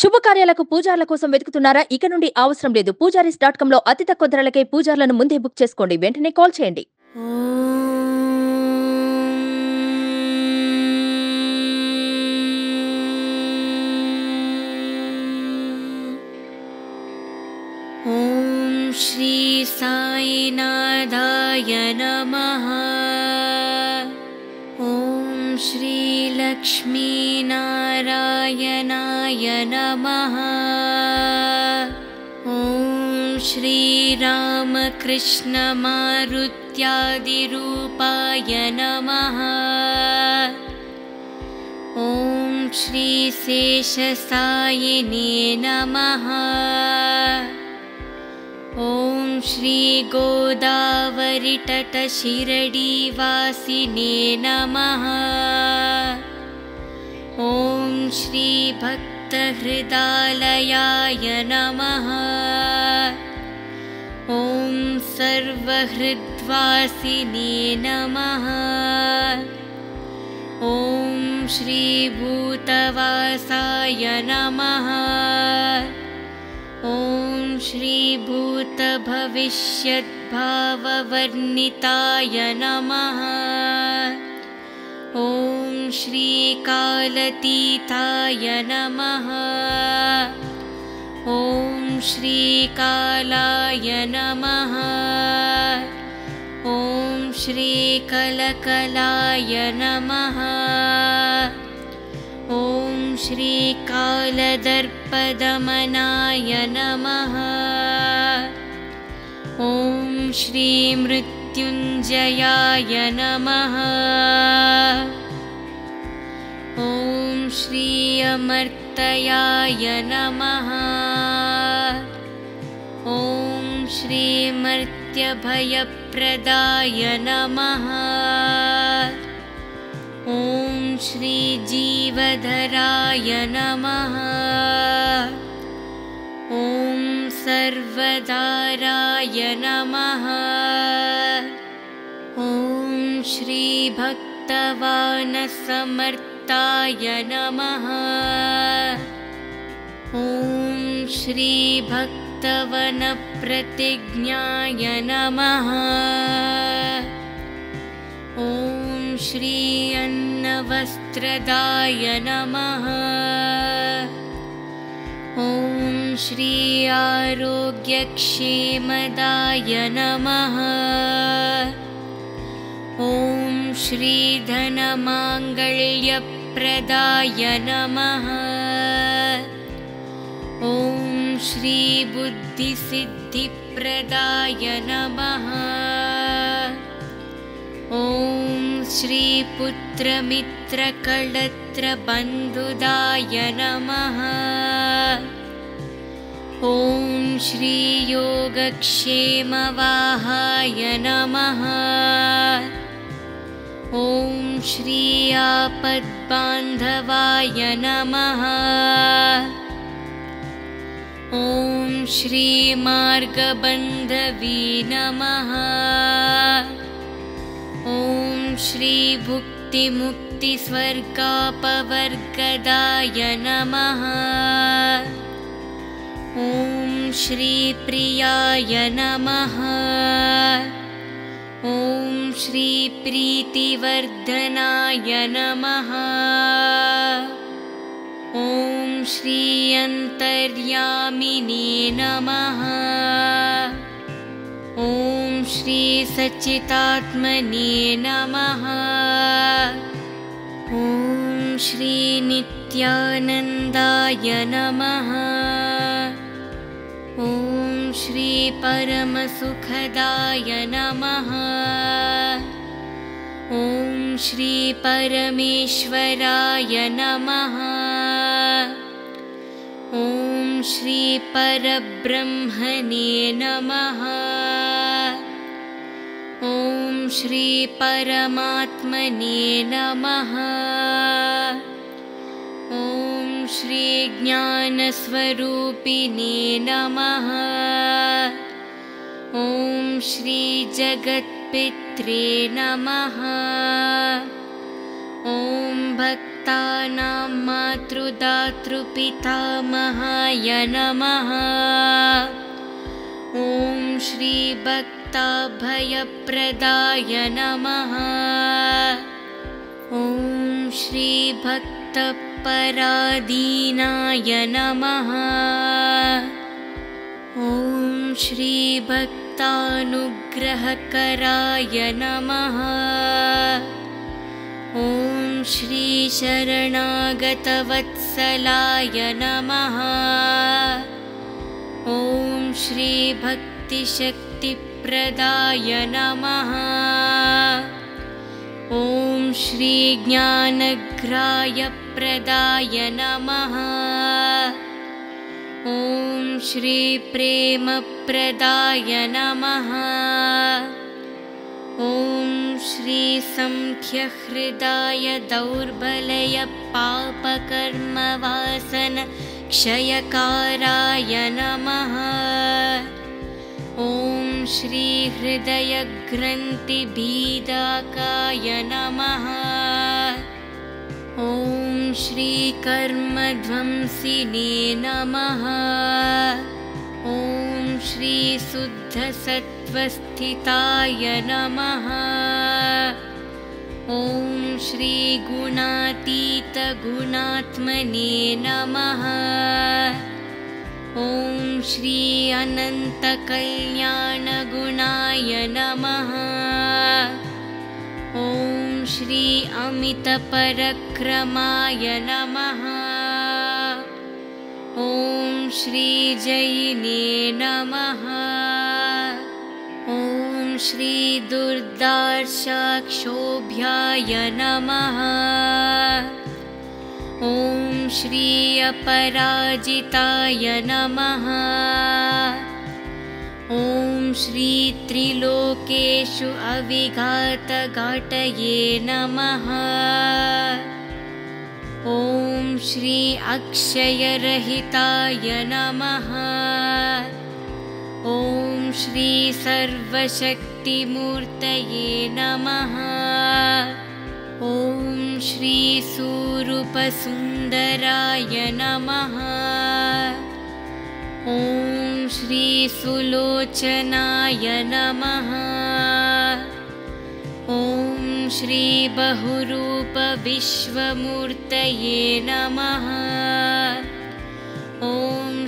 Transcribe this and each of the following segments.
శుభకార్యాలకు పూజార్ల కోసం వెతుకుతున్నారా? ఇక నుండి అవసరం లేదు. పూజారీస్.com లో అతి తక్కువ ధరలకే పూజార్లను ముందే బుక్ చేసుకోండి. వెంటనే కాల్ చేయండి. ఓం శ్రీ సాయినాథాయ నమః. ఓం శ్రీ లక్ష్మీనారాయణాయ నమః. ఓం శ్రీ రామకృష్ణ మారుత్యాదిరూపాయ నమః. ఓం శ్రీ శేషసాయినే నమః. ఓం శ్రీ గోదావరితట శిరడీవాసినే నమః. ఓం శ్రీ భక్తహృదాలయాయ నమః. ఓం సర్వహృద్వాసినే నమః. ఓం శ్రీ భూతవాసాయ నమః. ఓం శ్రీ భూతభవిష్యద్భావవర్ణితాయ నమః. ఓం శ్రీ కాలతీతాయ నమః. ఓం శ్రీ కాలాయ నమః. ఓం శ్రీ కలకలాయ నమః. ఓం శ్రీ కాలదర్పదమనాయ నమః. ఓం శ్రీ మృత్యుంజయాయ నమః. ఓం శ్రీ అమర్తయాయ నమః. ఓం శ్రీ మర్త్యభయప్రదాయ నమః. ఓం శ్రీ జీవధరాయ నమః. ఓం సర్వదారాయ నమః. ఓం శ్రీ భక్తవానసమర్తాయ నమః. ఓం శ్రీ భక్తవనప్రతిజ్ఞాయ నమః. ఓం శ్రీ అన్నవస్త్రదాయ నమః. ఓం శ్రీ ఆరోగ్యక్షేమదాయ నమః. ఓం శ్రీ ధనమాంగళ్యప్రదాయ నమః. ఓం శ్రీ బుద్ధిసిద్ధిప్రదాయ నమః. ఓం శ్రీ పుత్రమిత్రకళత్రబంధుదాయ నమః. ఓం శ్రీ యోగక్షేమవాహాయ నమః. ఓం శ్రీ ఆపద్బాంధవాయ నమః. ఓం శ్రీ మార్గబంధవీ నమః. ఓం శ్రీ భుక్తిముక్తిస్వర్గాపవర్గదాయ నమః. ఓం శ్రీ ప్రియాయ నమః. ఓం శ్రీ ప్రీతివర్ధనాయ నమః. ఓం శ్రీ అంతర్యామినే నమః. ఓం శ్రీ సచ్చితాత్మనే నమః. ఓం శ్రీ నిత్యానందాయ నమః. ఓం శ్రీ పరమసుఖదాయ నమః. ఓం శ్రీ పరమేశ్వరాయ నమః. ఓం శ్రీ పరబ్రహ్మణే నమః. ఓం శ్రీ పరమాత్మనే నమః. ఓం శ్రీ జ్ఞానస్వరూపిణే నమః. ఓం శ్రీ జగత్పిత్రే నమః. ॐ भक्तानां मातृदातृपितामहाय नमः। ॐ श्रीभक्ताभयप्रदाय नमः। ॐ श्रीभक्तपराधीनाय नमः। ॐ श्रीभक्तानुग्रहकराय नमः। ॐ श्रीशरणागतवत्सलाय नमः। ॐ श्रीभक्तिशक्तिप्रदाय नमः। ॐ श्रीज्ञानग्राह्यप्रदाय नमः। ॐ श्रीप्रेमप्रदाय नमः। ॐ श्रीसंख्यहृदाय दौर्बलय पापकर्मवासन क्षयकाराय नमः। ॐ श्रीहृदयग्रन्थिभीदाकाय नमः। ॐ श्रीकर्मध्वंसिने नमः। ॐ श्रीशुद्धसत्त्वस्थिताय नमः। ॐ श्रीगुणातीतगुणात्मने नमः। ॐ श्री अनन्तकल्याणगुणाय नमः। ॐ श्री अमितपरक्रमाय नमः। ॐ श्रीजैने नमः। ॐ श्रीदुर्दार्शाक्षोभ्याय नमः। ॐ श्री अपराजिताय नमः। ॐ श्री त्रिलोकेषु अविघातघाटये नमः। ॐ श्री अक्षयरहिताय नमः। ॐ श्री सर्वशक्तिमूर्तये नमः। ॐ श्री सूरूपसुन्दराय नमः। ॐ श्री सुलोचनाय नमः। ॐ श्री बहुरूपविश्वमूर्तये नमः। ॐ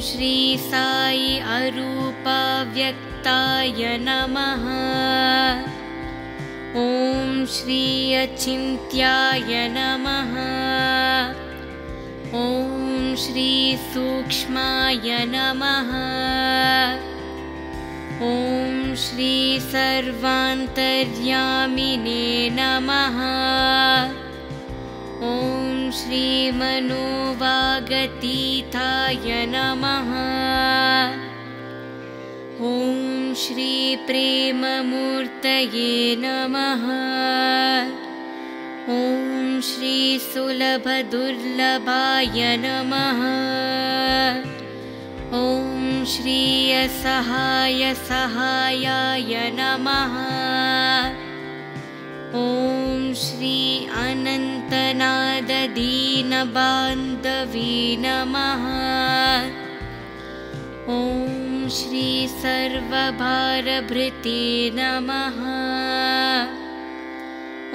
श्री साई अरूपाव्यक्ताय नमः। ॐ श्री अचिन्त्याय नमः। ॐ श्री सूक्ष्माय नमः। ॐ श्री सर्वान्तर्यामिने नमः। ॐ श्री मनोवागतीताय नमः। ॐ श्री प्रेममूर्तये नमः। ॐ श्री सुलभदुर्लभाय नमः। ॐ श्री असहायसहायाय नमः। ॐ श्री अनन्तनाददीनबान्धवे नमः। ॐ श्री सर्वभारभृते नमः।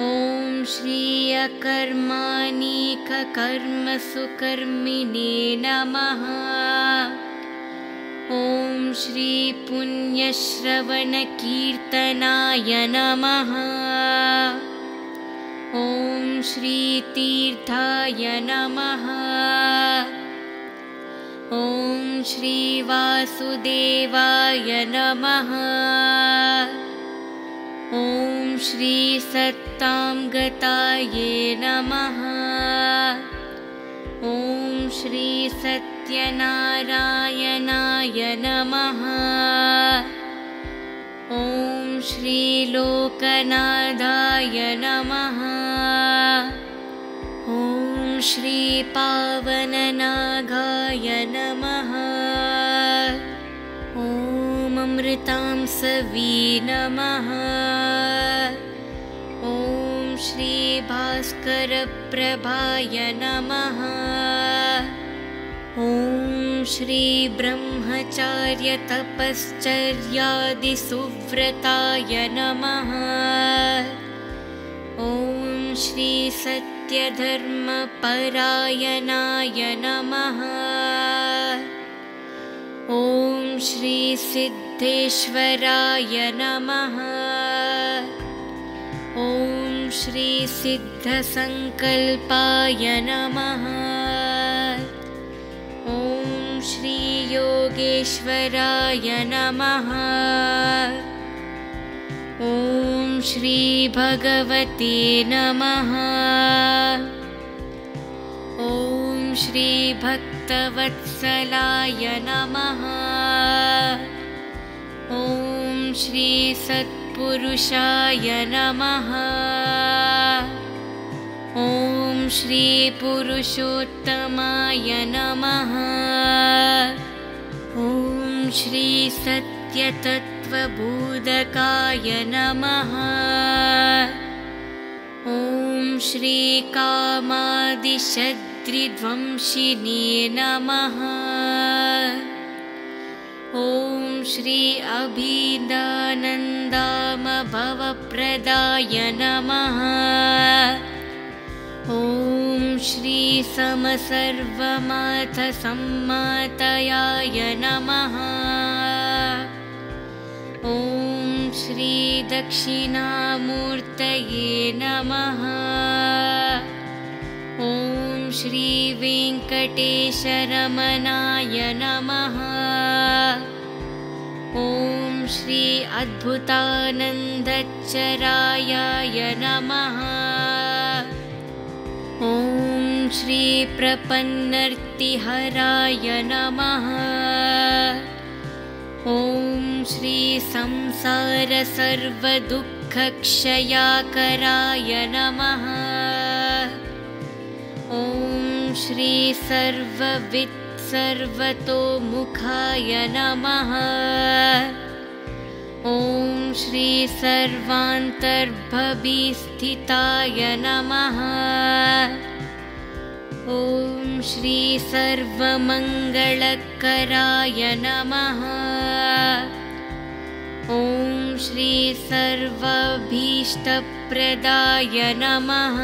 ॐ श्री अकर्माणिककर्मसुकर्मिणे नमः। ॐ श्री पुण्यश्रवणकीर्तनाय नमः। ॐ श्री तीर्थाय नमः। ॐ श्री वासुदेवाय नमः। ॐ श्री सत्तांगताये नमः। ॐ श्री सत्यनारायणाय नमः। ॐ श्री लोकनाथाय नमः। ॐ श्री पावननागाय नमः। ॐ अमृतांसवे नमः। ॐ श्री भास्करप्रभाय नमः। ॐ श्री ब्रह्मचार्यतपश्चर्यादिसुव्रताय नमः। ॐ श्री सत्यधर्मपरायणाय नमः। ॐ श्री सिद्धेश्वराय नमः। ॐ श्री सिद्धसङ्कल्पाय नमः। ॐ श्री योगेश्वराय नमः। ॐ श्री भगवते नमः। ॐ श्री भक्तवत्सलाय नमः। ॐ श्री सत्पुरुषाय नमः। ॐ श्री पुरुषोत्तमाय नमः। ॐ श्री सत्यतत्त्वबोधकाय नमः। ॐ श्री कामादिशत्रुध्वंसिने नमः। ॐ श्री अभिदानन्दामभवप्रदाय नमः। ॐ श्री समसर्वमाथसम्मातयाय नमः। ॐ श्री दक्षिणामूर्तये नमः। ॐ श्री वेङ्कटेशरमणाय नमः। ॐ श्री अद्भुतानन्दचरायाय नमः। ॐ श्री प्रपन्नर्तिहराय नमः। ॐ श्री संसारसर्वदुःखक्षयाकराय नमः। ॐ श्री सर्वतोमुखाय नमः। ॐ श्री सर्वान्तर्भविस्थिताय नमः। ॐ श्री सर्वमङ्गलकराय नमः। ॐ श्री सर्वाभीष्टप्रदाय नमः।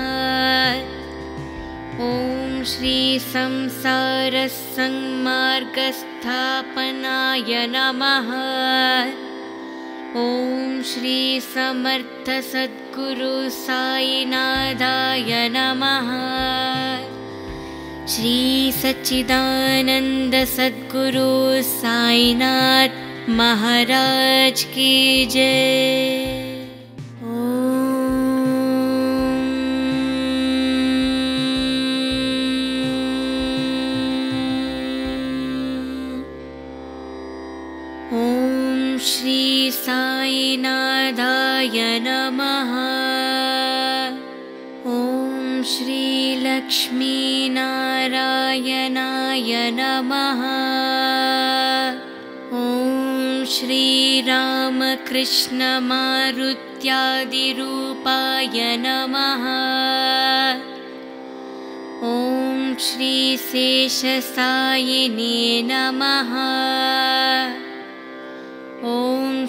ॐ श्री संसारसन्मार्गस्थापनाय नमः। ॐ श्री समर्थ सद्गुरु साईनाथाय नमः। श्री सच्चिदानंद सद्गुरु साईनाथ महाराज की जय। श्री साईनाथाय नमः। ॐ श्री लक्ष्मीनारायणाय नमः। ॐ श्री रामकृष्णमारुत्यादिरूपाय नमः। ॐ श्री शेषसायिने नमः। ॐ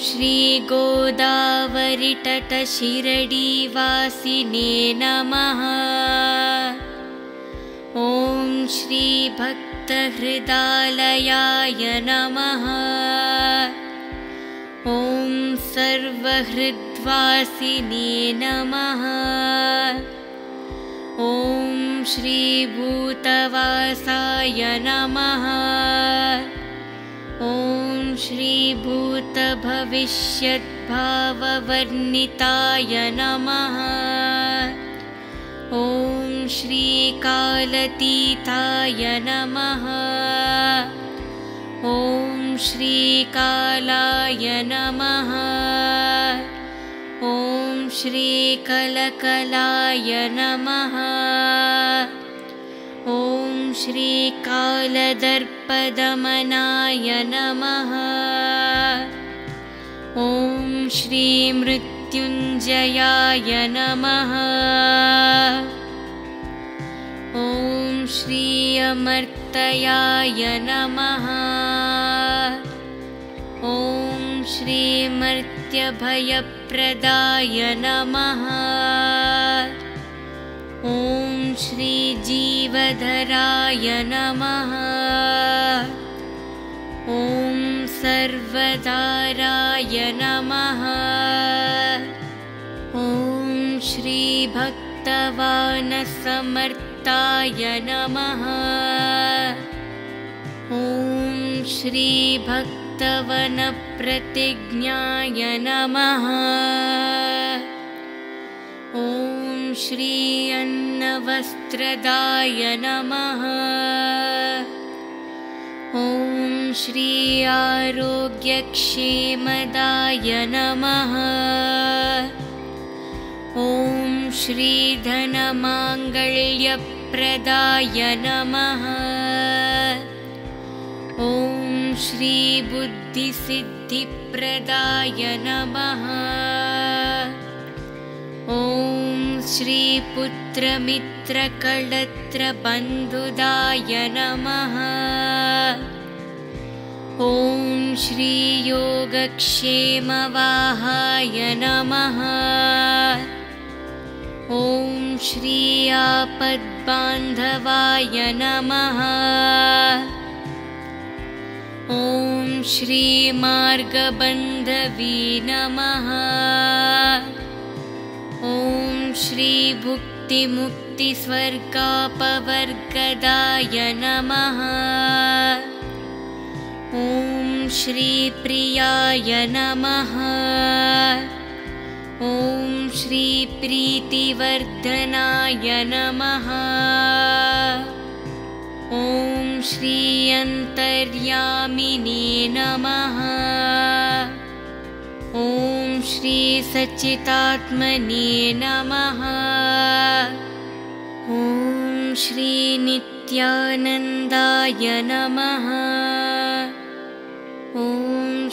श्री गोदावरीतटशिरडीवासिने नमः। ॐ श्री भक्तहृदालयाय नमः। ॐ सर्वहृद्वासिने नमः। ॐ श्री भूतवासाय नमः। ॐ श्री भूतभविष्यद्भाववर्णिताय नमः। ॐ श्री कालतीताय नमः। ॐ श्री कालाय नमः। ॐ श्री कलकलाय नमः। ॐ श्री कालदर्पदमनाय नमः। ॐ श्री मृत्युञ्जयाय मृत्युञ्जयाय नमः। ॐ श्री अमर्त्याय नमः। ॐ श्री मर्त्यभयप्रदाय नमः। ॐ श्री जीवधराय नमः। ॐ सर्वदाराय नमः। ॐ श्री भक्तवानसमर्ताय नमः। ॐ श्री भक्तवनप्रतिज्ञाय नमः। ॐ श्री अन्नवस्त्रदाय नमः। ॐ श्री आरोग्यक्षेमदाय नमः। ॐ श्री धनमाङ्गल्यप्रदाय नमः। ॐ श्री बुद्धिसिद्धिप्रदाय नमः। ॐ श्री पुत्रमित्रकळत्रबन्धुदाय नमः। ॐ श्री योगक्षेमवाहाय नमः। ॐ श्री आपद्बान्धवाय नमः। ॐ श्री मार्गबन्धवे नमः। ॐ श्री भुक्तिमुक्तिस्वर्गापवर्गदाय नमः। ॐ श्री प्रियाय नमः। ॐ श्री प्रीतिवर्धनाय नमः। ॐ श्री अन्तर्यामिने नमः। ॐ श्री सच्चिदात्मने नमः। ॐ श्री नित्यानन्दाय नमः। ॐ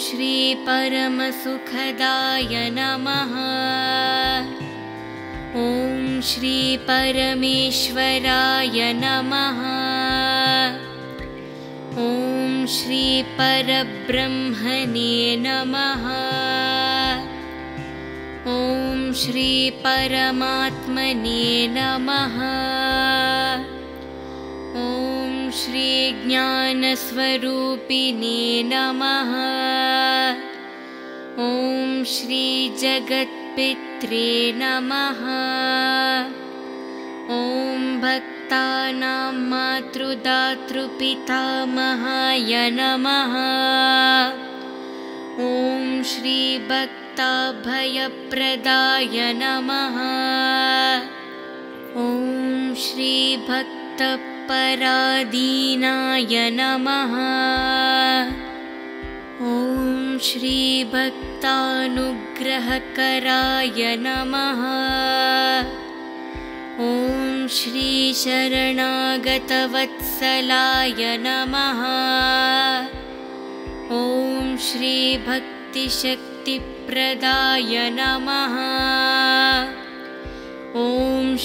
श्री परमसुखदाय नमः। ॐ श्री परमेश्वराय नमः। ॐ श्री परब्रह्मणे नमः। ॐ श्री परमात्मने नमः। ॐ श्री ज्ञानस्वरूपिणे नमः। ॐ श्री जगत्पित्रे नमः। ॐ भक्तानां मातृदातृपितामहाय नमः। ॐ श्री भक्ताभयप्रदाय नमः। ॐ श्री भक्तपराधीनाय नमः। ॐ श्री भक्तानुग्रहकराय नमः। ॐ श्री शरणागतवत्सलाय नमः। ॐ श्री भक्तिशक्तिप्रदाय नमः। ॐ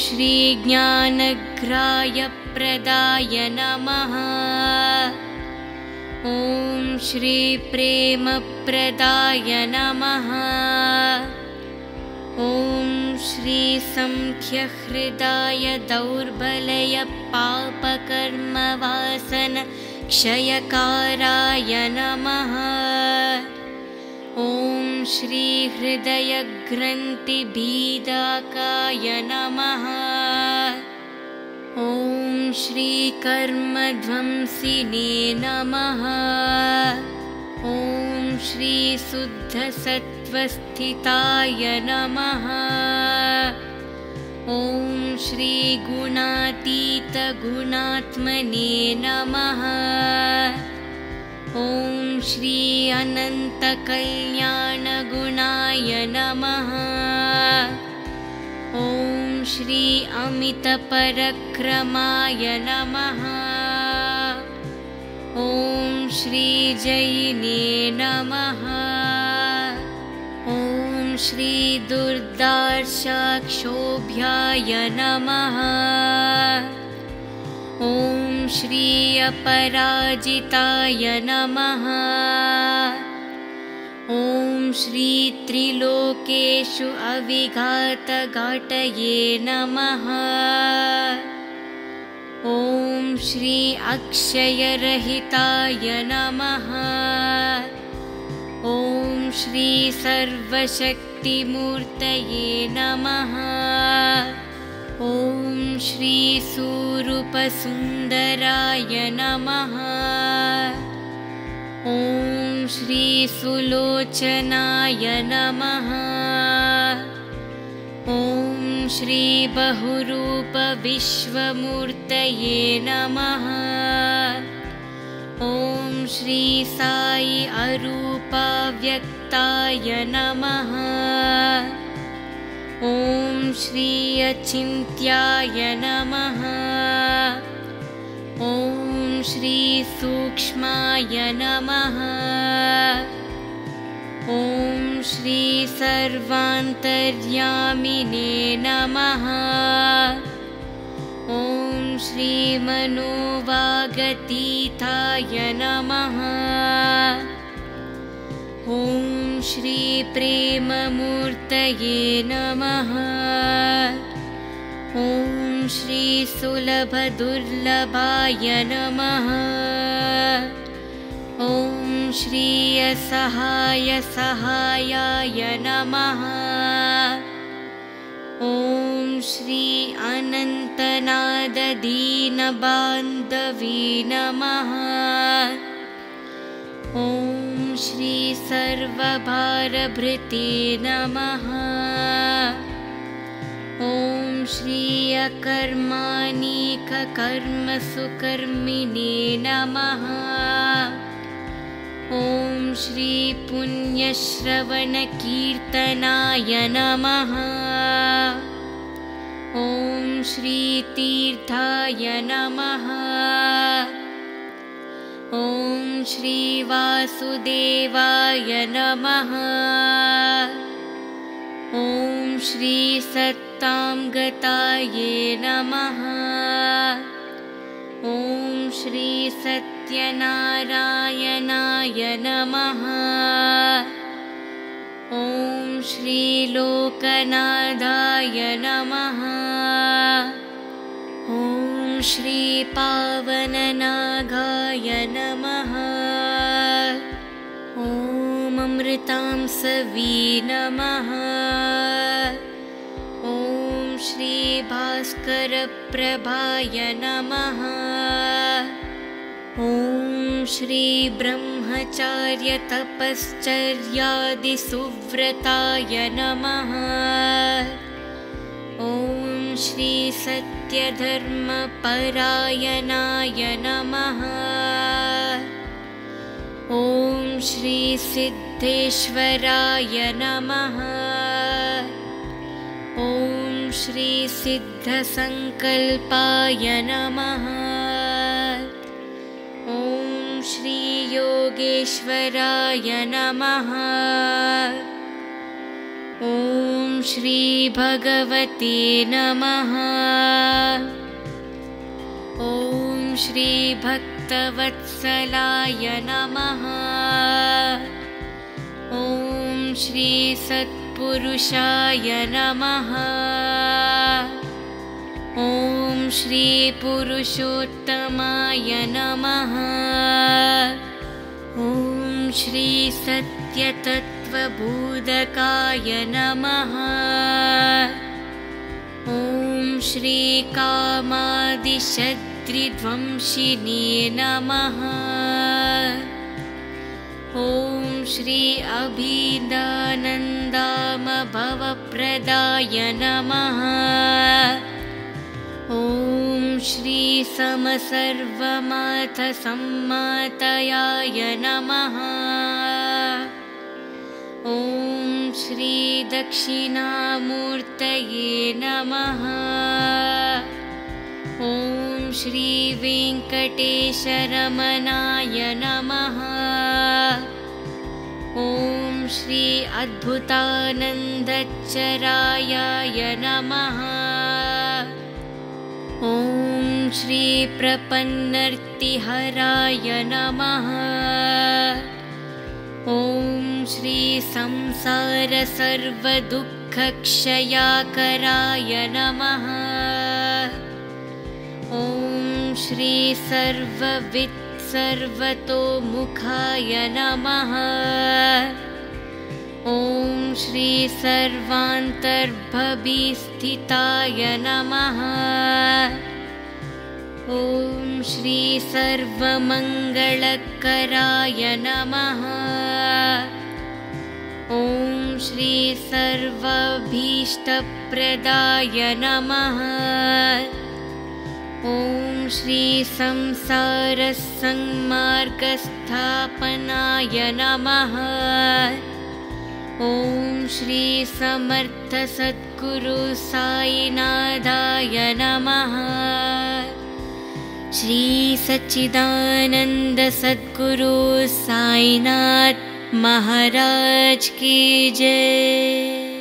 श्री ज्ञानग्राह्यप्रदाय नमः। ॐ श्री प्रेमप्रदाय नमः। ॐ श्री संख्यहृदाय दौर्बलय पापकर्मवासन क्षयकाराय नमः। ॐ श्री हृदयग्रन्थिभेदकाय नमः। ॐ श्री कर्मध्वंसिने नमः। ॐ श्री शुद्धसत्त्वस्थिताय नमः। ॐ श्री गुणातीतगुणात्मने नमः। ॐ श्री अनन्तकल्याणगुणाय नमः। ॐ श्री अमितपरक्रमाय नमः। ॐ श्री जैने नमः। ॐ श्री दुर्दार्शाक्षोभ्याय नमः। ॐ श्री अपराजिताय नमः। ॐ श्री त्रिलोकेषु अविघातघाटये नमः। ॐ श्री अक्षयरहिताय नमः। ॐ श्री सर्वशक्तिमूर्तये नमः। ॐ श्री सूरूपसुन्दराय नमः। ॐ श्री सुलोचनाय नमः। ॐ श्री बहुरूपविश्वमूर्तये नमः। ॐ श्री साई अरूपाव्यक्ताय नमः। ॐ श्री अचिन्त्याय नमः। ॐ श्री सूक्ष्माय नमः। ॐ श्री सर्वान्तर्यामिने नमः। ॐ श्री मनोवागतीताय नमः। ॐ श्री प्रेममूर्तये नमः। ॐ श्री सुलभदुर्लभाय नमः। ॐ श्री असहायसहायाय नमः। ॐ श्री अनन्तनाददीनबान्धवे नमः। ॐ श्री सर्वभारभृते नमः। ॐ श्री अकर्माणिककर्मसुकर्मिणे नमः। ॐ श्री पुण्यश्रवणकीर्तनाय नमः। ॐ श्री तीर्थाय नमः। ॐ श्री वासुदेवाय नमः। ॐ श्री सत्तांगताये नमः। ॐ श्री सत्यनारायणाय नमः। ॐ श्री लोकनाथाय नमः। ॐ श्री पावननागाय नमः। ॐ अमृतांसवे नमः। ॐ श्री भास्करप्रभाय नमः। ॐ श्री ब्रह्मचार्यतपश्चर्यादिसुव्रताय नमः। ॐ श्री सत्यधर्मपरायणाय नमः। ॐ श्री सिद्धेश्वराय नमः। ॐ श्री सिद्धसंकल्पाय नमः। ॐ श्री योगेश्वराय नमः। ॐ श्री भगवते नमः। ॐ श्री भक्तवत्सलाय नमः। ॐ श्री सत्पुरुषाय नमः। ॐ श्री पुरुषोत्तमाय नमः। ॐ श्री सत्यतत्त्वबोधकाय नमः। ॐ श्री कामादिशत्रुध्वंसिने नमः। ॐ श्री अभिदानन्दामभवप्रदाय नमः। ॐ श्री समसर्वमाथसम्मातयाय नमः। ॐ श्री दक्षिणामूर्तये नमः। ॐ श्री वेङ्कटेशरमणाय नमः। ॐ श्री अद्भुतानन्दचरायाय नमः। ॐ श्री प्रपन्नर्तिहराय नमः। ॐ श्री संसारसर्वदुःखक्षयाकराय नमः। ॐ श्री सर्वतोमुखाय नमः। ॐ श्री सर्वान्तर्भविस्थिताय नमः। ॐ श्री सर्वमङ्गलकराय नमः। ॐ श्री सर्वाभीष्टप्रदाय नमः। ॐ श्री संसारसंमार्गस्थापनाय नमः। ॐ श्री समर्थसद्गुरु साईनाथाय नमः। श्री सच्चिदानंद सद्गुरु साईनाथ महाराज की जय।